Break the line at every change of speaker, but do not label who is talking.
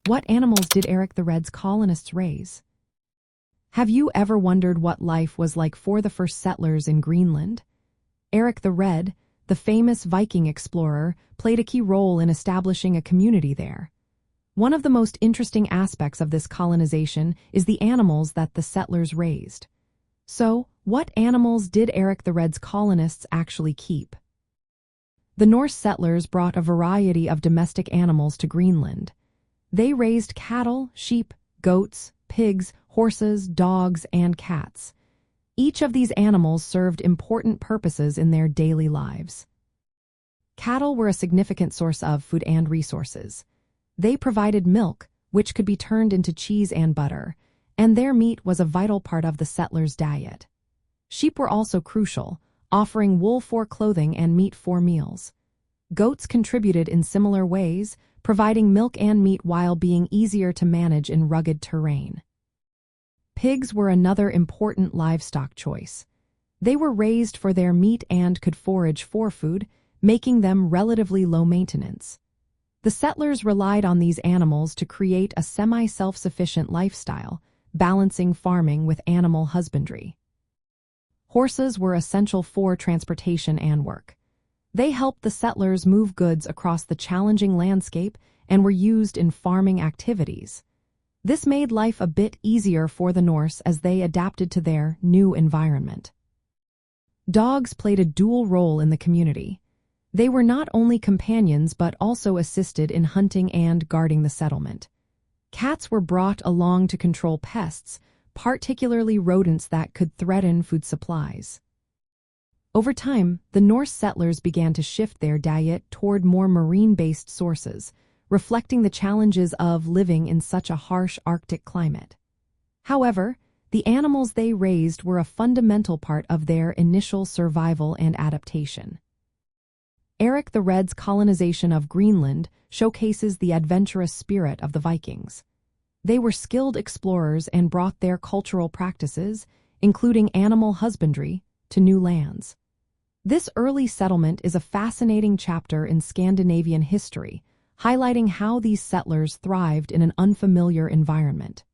What animals did Eric the Red's colonists raise? Have you ever wondered what life was like for the first settlers in Greenland? Eric the Red, the famous Viking explorer, played a key role in establishing a community there. One of the most interesting aspects of this colonization is the animals that the settlers raised. So, what animals did Eric the Red's colonists actually keep? The Norse settlers brought a variety of domestic animals to Greenland. They raised cattle, sheep, goats, pigs, horses, dogs, and cats. Each of these animals served important purposes in their daily lives. Cattle were a significant source of food and resources. They provided milk, which could be turned into cheese and butter, and their meat was a vital part of the settlers' diet. Sheep were also crucial, offering wool for clothing and meat for meals. Goats contributed in similar ways, providing milk and meat while being easier to manage in rugged terrain. Pigs were another important livestock choice. They were raised for their meat and could forage for food, making them relatively low maintenance. The settlers relied on these animals to create a semi-self-sufficient lifestyle, balancing farming with animal husbandry. Horses were essential for transportation and work. They helped the settlers move goods across the challenging landscape and were used in farming activities. This made life a bit easier for the Norse as they adapted to their new environment. Dogs played a dual role in the community. They were not only companions but also assisted in hunting and guarding the settlement. Cats were brought along to control pests, particularly rodents that could threaten food supplies. Over time, the Norse settlers began to shift their diet toward more marine-based sources, reflecting the challenges of living in such a harsh Arctic climate. However, the animals they raised were a fundamental part of their initial survival and adaptation. Eric the Red's colonization of Greenland showcases the adventurous spirit of the Vikings. They were skilled explorers and brought their cultural practices, including animal husbandry, to new lands. This early settlement is a fascinating chapter in Scandinavian history, highlighting how these settlers thrived in an unfamiliar environment.